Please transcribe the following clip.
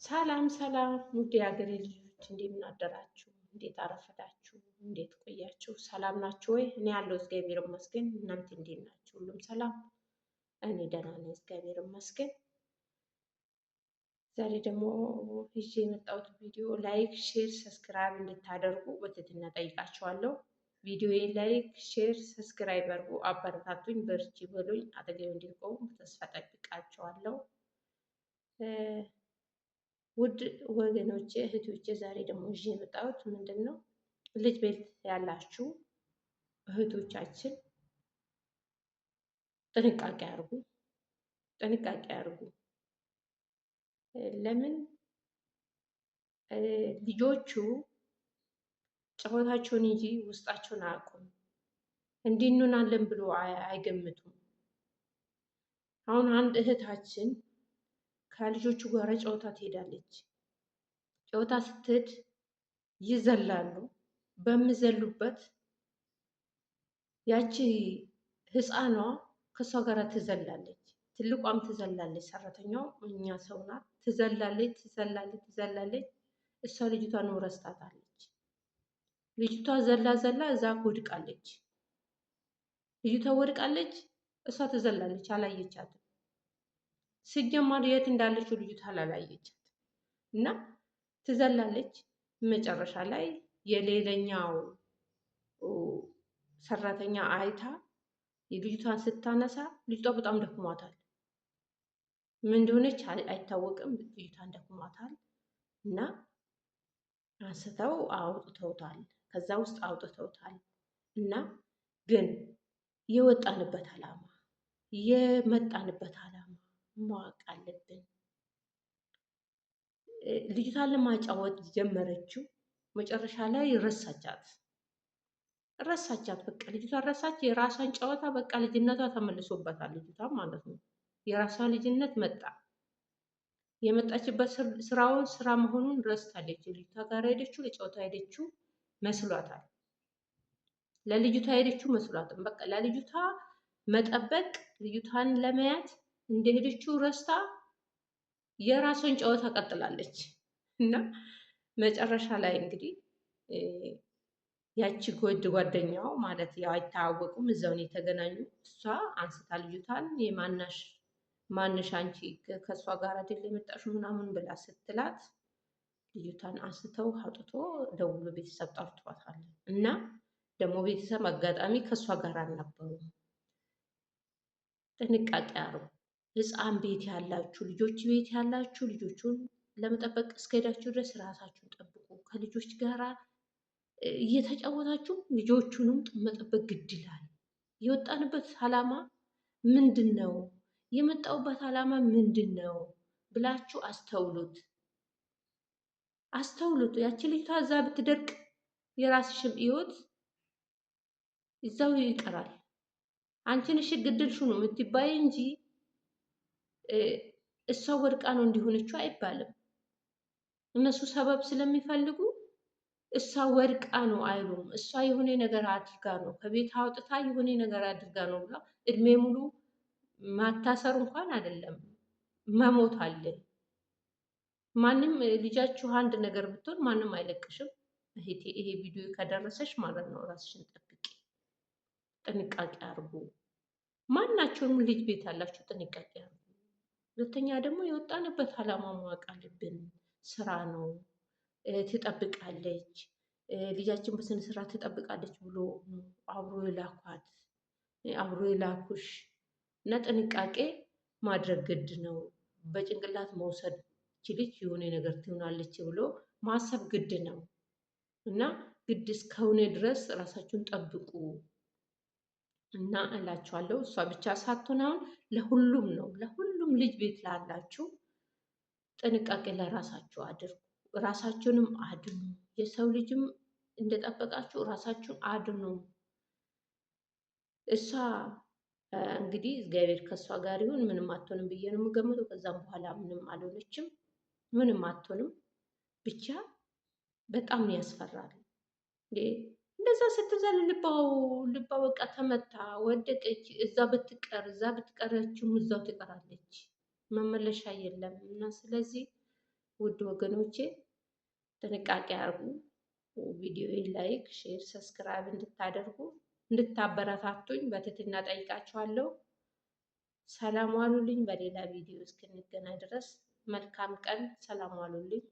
ሰላም ሰላም ውድ የሀገሬ ልጆች እንዴት አደራችሁ? እንዴት አረፈዳችሁ? እንዴት ቆያችሁ? ሰላም ናችሁ ወይ? እኔ ያለው እግዚአብሔር ይመስገን። እናንተ እንዴት ናችሁ? ሁሉም ሰላም? እኔ ደህና ነኝ እግዚአብሔር ይመስገን። ዛሬ ደግሞ ይዤ የመጣሁት ቪዲዮ ላይክ፣ ሼር፣ ሰብስክራይብ እንድታደርጉ በትህትና ጠይቃችኋለሁ። ቪዲዮዬ ላይክ፣ ሼር፣ ሰብስክራይብ አድርጉ፣ አበረታቱኝ፣ በርቺ በሉኝ፣ አጠገቤ እንዲቆሙ ተስፋ ጠብቃችኋለሁ። ውድ ወገኖቼ እህቶቼ ዛሬ ደግሞ ይዤ የመጣሁት ምንድን ነው? ልጅ ቤት ያላችሁ እህቶቻችን ጥንቃቄ አድርጉ፣ ጥንቃቄ አድርጉ። ለምን ልጆቹ ጨዋታቸውን እንጂ ውስጣቸውን አያውቁም። እንዲህ እንሆናለን ብሎ አይገምቱም። አሁን አንድ እህታችን ከልጆቹ ጋር ጨዋታ ትሄዳለች። ጨዋታ ስትሄድ ይዘላሉ። በሚዘሉበት ያቺ ህፃኗ ከእሷ ጋር ትዘላለች፣ ትልቋም ትዘላለች፣ ሰራተኛው እኛ ሰው ናት። ትዘላለች ትዘላለች ትዘላለች። እሷ ልጅቷን ረስታታለች። ልጅቷ ዘላ ዘላ እዛ ወድቃለች። ልጅቷ ወድቃለች፣ እሷ ትዘላለች፣ አላየቻትም። ሲጀመር የት እንዳለችው ልጅቷ አላየቻትም እና ትዘላለች። መጨረሻ ላይ የሌላኛው ሰራተኛ አይታ የልጅቷን ስታነሳ ልጅቷ በጣም ደክሟታል። ምን እንደሆነች አይታወቅም። ልጅቷን ደክሟታል እና አንስተው አውጥተውታል። ከዛ ውስጥ አውጥተውታል እና ግን የወጣንበት ዓላማ የመጣንበት ዓላማ ማወቅ አለብን። ልጅቷን ለማጫወት ጀመረችው። መጨረሻ ላይ ረሳቻት። በቃ ልጅቷ ረሳች። የራሷን ጨዋታ በቃ ልጅነቷ ተመልሶበታል። ልጅቷ ማለት ነው የራሷ ልጅነት መጣ። የመጣችበት ስራውን ስራ መሆኑን ረስታለች። ልጅቷ ጋር ሄደችው ለጨዋታ ሄደችው መስሏታል። ለልጅቷ ሄደችው መስሏትም በቃ ለልጅቷ መጠበቅ ልጅቷን ለመያዝ እንደሄደችው ረስታ የራሷን ጨዋታ ቀጥላለች እና መጨረሻ ላይ እንግዲህ ያቺ ጓደኛው ማለት ያው አይታወቁም፣ እዛው ነው የተገናኙ። እሷ አንስታ ልጅቷን ማንሽ አንቺ ከእሷ ጋር አይደል የመጣሽው ምናምን ብላ ስትላት ልጅቷን አንስተው አውጥቶ ደውሎ ቤተሰብ ጠርቷታል እና ደግሞ ቤተሰብ አጋጣሚ ከእሷ ጋር አልነበሩም። ጥንቃቄ አርጉ። ህፃን ቤት ያላችሁ ልጆች ቤት ያላችሁ ልጆቹን ለመጠበቅ እስከሄዳችሁ ድረስ ራሳችሁን ጠብቁ። ከልጆች ጋር እየተጫወታችሁ ልጆቹንም መጠበቅ ግድ ይላል። የወጣንበት ዓላማ ምንድን ነው? የመጣውበት ዓላማ ምንድን ነው ብላችሁ አስተውሉት፣ አስተውሉት። ያቺ ልጅቷ እዛ ብትደርቅ የራስሽም ህይወት እዛው ይቀራል። አንቺ ነሽ ግድልሽው ነው የምትባይ እንጂ እሷ ወድቃ ነው እንዲሆነችው አይባልም። እነሱ ሰበብ ስለሚፈልጉ እሷ ወድቃ ነው አይሉም። እሷ የሆነ ነገር አድርጋ ነው ከቤት አውጥታ የሆነ ነገር አድርጋ ነው ብላ እድሜ ሙሉ ማታሰር እንኳን አይደለም መሞት አለ። ማንም ልጃችሁ አንድ ነገር ብትሆን ማንም አይለቅሽም። ይሄ ቪዲዮ ከደረሰሽ ማለት ነው ራስሽን ጠብቂ፣ ጥንቃቄ አርጉ። ማናቸውም ልጅ ቤት ያላችሁ ጥንቃቄ አርጉ። ሁለተኛ ደግሞ የወጣንበት ዓላማ ማወቅ አለብን። ስራ ነው፣ ትጠብቃለች፣ ልጃችን በስነ ስርዓት ትጠብቃለች ብሎ አብሮ የላኳት አብሮ የላኩሽ እና ጥንቃቄ ማድረግ ግድ ነው። በጭንቅላት መውሰድ ልጅ የሆነ ነገር ትሆናለች ብሎ ማሰብ ግድ ነው እና ግድ እስከሆነ ድረስ ራሳችሁን ጠብቁ እና እላችኋለሁ። እሷ ብቻ ሳትሆን አሁን ለሁሉም ነው፣ ለሁሉም ልጅ ቤት ላላችሁ ጥንቃቄ ለራሳችሁ አድርጉ፣ ራሳችሁንም አድኑ። የሰው ልጅም እንደጠበቃችሁ ራሳችሁን አድኑ። እሷ እንግዲህ እግዚአብሔር ከእሷ ጋር ይሁን፣ ምንም አትሆንም ብዬ ነው የምገምተው። ከዛም በኋላ ምንም አልሆነችም፣ ምንም አትሆንም። ብቻ በጣም ነው ያስፈራል። እንደዛ ስትዘል ልባ በቃ ተመታ፣ ወደቀች። እዛ ብትቀረችም እዛው ትቀራለች፣ መመለሻ የለም እና ስለዚህ ውድ ወገኖቼ ጥንቃቄ አድርጉ። ቪዲዮ ላይክ፣ ሼር፣ ሰብስክራይብ እንድታደርጉ እንድታበረታቱኝ በትህትና ጠይቃችኋለሁ። ሰላም ዋሉልኝ። በሌላ ቪዲዮ እስክንገናኝ ድረስ መልካም ቀን። ሰላም ዋሉልኝ።